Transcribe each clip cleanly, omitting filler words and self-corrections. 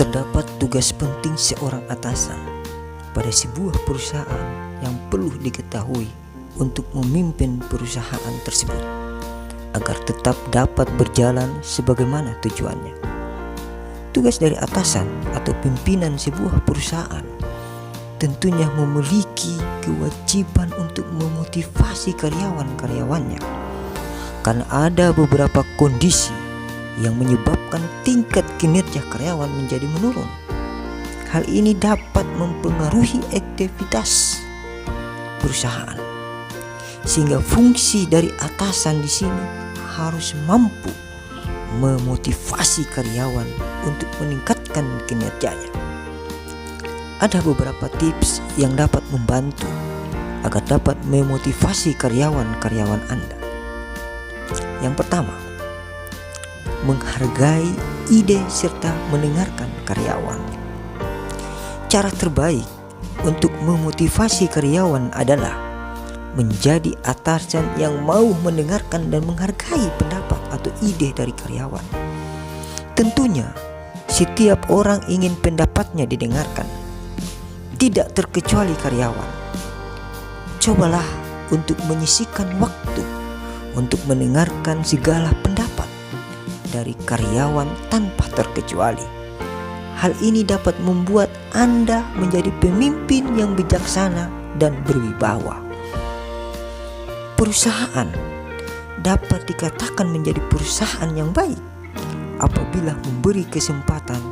Terdapat tugas penting seorang atasan pada sebuah perusahaan yang perlu diketahui untuk memimpin perusahaan tersebut agar tetap dapat berjalan sebagaimana tujuannya. Tugas dari atasan atau pimpinan sebuah perusahaan tentunya memiliki kewajiban untuk memotivasi karyawan-karyawannya, karena ada beberapa kondisi yang menyebabkan tingkat kinerja karyawan menjadi menurun. Hal ini dapat mempengaruhi aktivitas perusahaan, sehingga fungsi dari atasan di sini harus mampu memotivasi karyawan untuk meningkatkan kinerjanya. Ada beberapa tips yang dapat membantu agar dapat memotivasi karyawan-karyawan Anda. Yang pertama, menghargai ide serta mendengarkan karyawan. Cara terbaik untuk memotivasi karyawan adalah menjadi atasan yang mau mendengarkan dan menghargai pendapat atau ide dari karyawan. Tentunya setiap orang ingin pendapatnya didengarkan, tidak terkecuali karyawan. Cobalah untuk menyisihkan waktu untuk mendengarkan segala pendapat dari karyawan tanpa terkecuali. Hal ini dapat membuat Anda menjadi pemimpin yang bijaksana dan berwibawa. Perusahaan dapat dikatakan menjadi perusahaan yang baik apabila memberi kesempatan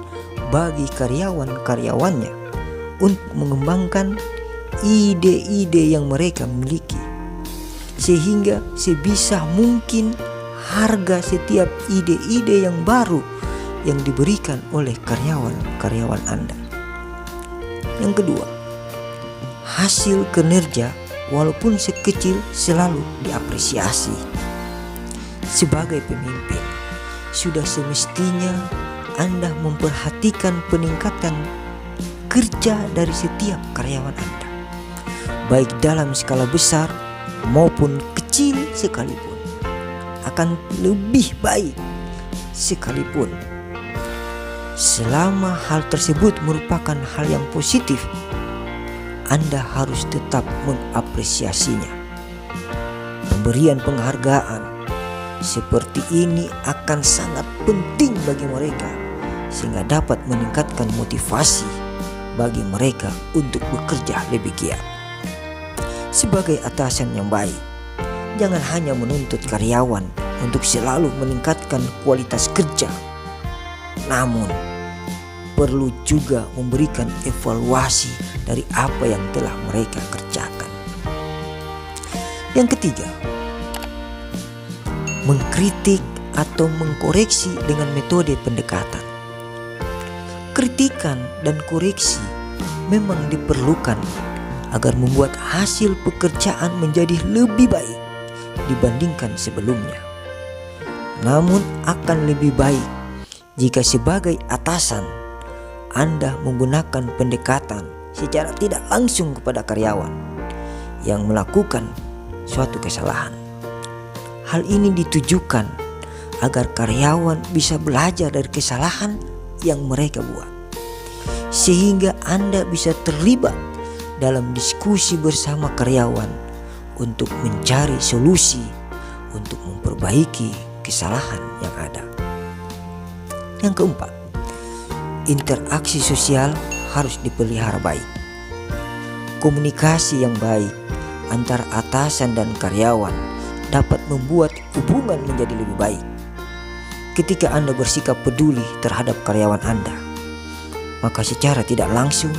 bagi karyawan-karyawannya untuk mengembangkan ide-ide yang mereka miliki, sehingga sebisa mungkin harga setiap ide-ide yang baru yang diberikan oleh karyawan-karyawan Anda. Yang kedua, hasil kinerja walaupun sekecil selalu diapresiasi. Sebagai pemimpin, sudah semestinya Anda memperhatikan peningkatan kerja dari setiap karyawan Anda, baik dalam skala besar maupun kecil sekalipun. Akan lebih baik sekalipun, selama hal tersebut merupakan hal yang positif, Anda harus tetap mengapresiasinya. Pemberian penghargaan seperti ini akan sangat penting bagi mereka, sehingga dapat meningkatkan motivasi bagi mereka untuk bekerja lebih giat. Sebagai atasan yang baik, jangan hanya menuntut karyawan untuk selalu meningkatkan kualitas kerja, namun perlu juga memberikan evaluasi dari apa yang telah mereka kerjakan. Yang ketiga, mengkritik atau mengkoreksi dengan metode pendekatan. Kritikan dan koreksi memang diperlukan agar membuat hasil pekerjaan menjadi lebih baik dibandingkan sebelumnya. Namun akan lebih baik jika sebagai atasan Anda menggunakan pendekatan secara tidak langsung kepada karyawan yang melakukan suatu kesalahan. Hal ini ditujukan agar karyawan bisa belajar dari kesalahan yang mereka buat, sehingga Anda bisa terlibat dalam diskusi bersama karyawan untuk mencari solusi untuk memperbaiki kesalahan yang ada. Yang keempat, interaksi sosial harus dipelihara baik. Komunikasi yang baik antara atasan dan karyawan dapat membuat hubungan menjadi lebih baik. Ketika Anda bersikap peduli terhadap karyawan Anda, maka secara tidak langsung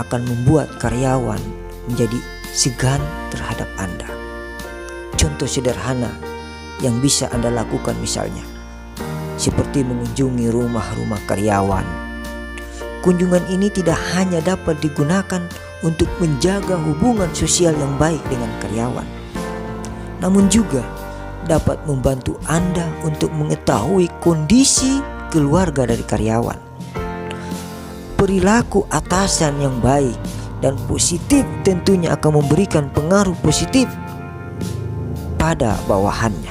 akan membuat karyawan menjadi segan terhadap Anda. Contoh sederhana yang bisa Anda lakukan misalnya seperti mengunjungi rumah-rumah karyawan. Kunjungan ini tidak hanya dapat digunakan untuk menjaga hubungan sosial yang baik dengan karyawan, namun juga dapat membantu Anda untuk mengetahui kondisi keluarga dari karyawan. Perilaku atasan yang baik dan positif tentunya akan memberikan pengaruh positif pada bawahannya.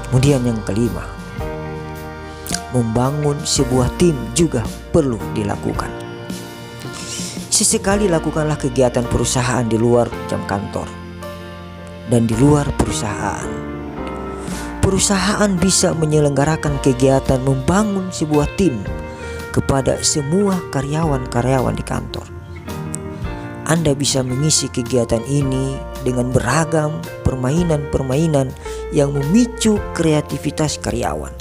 Kemudian yang kelima, membangun sebuah tim juga perlu dilakukan. Sesekali lakukanlah kegiatan perusahaan di luar jam kantor dan di luar perusahaan. Perusahaan bisa menyelenggarakan kegiatan membangun sebuah tim kepada semua karyawan-karyawan di kantor. Anda bisa mengisi kegiatan ini dengan beragam permainan-permainan yang memicu kreativitas karyawan.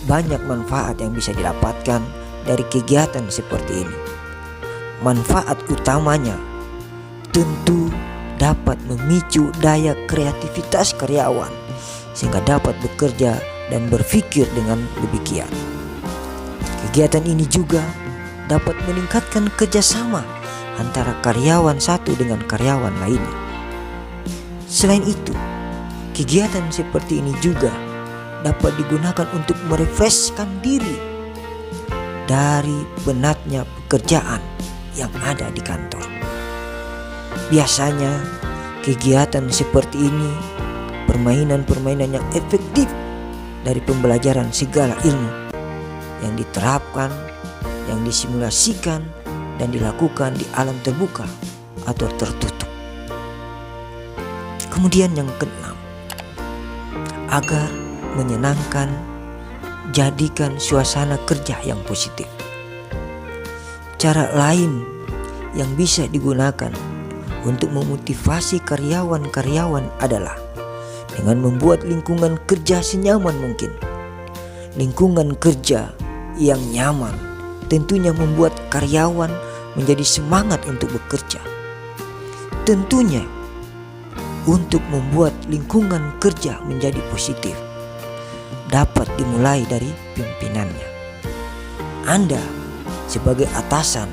Banyak manfaat yang bisa didapatkan dari kegiatan seperti ini. Manfaat utamanya tentu dapat memicu daya kreativitas karyawan sehingga dapat bekerja dan berpikir dengan lebih giat. Kegiatan ini juga dapat meningkatkan kerjasama antara karyawan satu dengan karyawan lainnya. Selain itu, kegiatan seperti ini juga dapat digunakan untuk merefreshkan diri dari penatnya pekerjaan yang ada di kantor. Biasanya kegiatan seperti ini permainan-permainan yang efektif dari pembelajaran segala ilmu yang diterapkan, yang disimulasikan dan dilakukan di alam terbuka atau tertutup. Kemudian yang keenam, agar menyenangkan, jadikan suasana kerja yang positif. Cara lain yang bisa digunakan untuk memotivasi karyawan-karyawan adalah dengan membuat lingkungan kerja senyaman mungkin. Lingkungan kerja yang nyaman tentunya membuat karyawan menjadi semangat untuk bekerja. Tentunya untuk membuat lingkungan kerja menjadi positif dapat dimulai dari pimpinannya. Anda sebagai atasan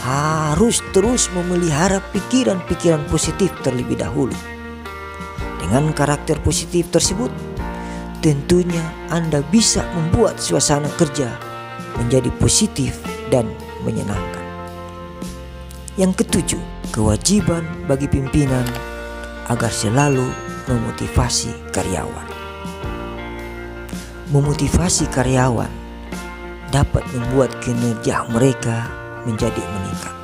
harus terus memelihara pikiran-pikiran positif terlebih dahulu. Dengan karakter positif tersebut, tentunya Anda bisa membuat suasana kerja menjadi positif dan menyenangkan. Yang ketujuh, kewajiban bagi pimpinan agar selalu memotivasi karyawan. Memotivasi karyawan dapat membuat kinerja mereka menjadi meningkat.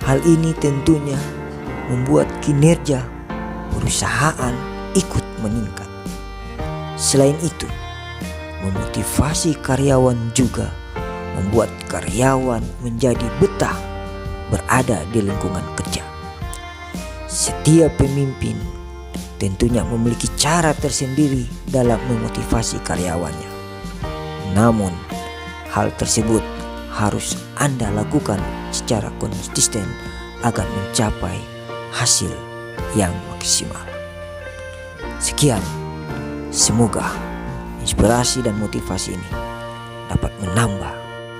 Hal ini tentunya membuat kinerja perusahaan ikut meningkat. Selain itu, memotivasi karyawan juga membuat karyawan menjadi betah berada di lingkungan kerja. Setiap pemimpin tentunya memiliki cara tersendiri dalam memotivasi karyawannya. Namun, hal tersebut harus Anda lakukan secara konsisten agar mencapai hasil yang maksimal. Sekian, semoga inspirasi dan motivasi ini dapat menambah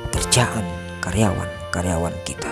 pekerjaan karyawan-karyawan kita.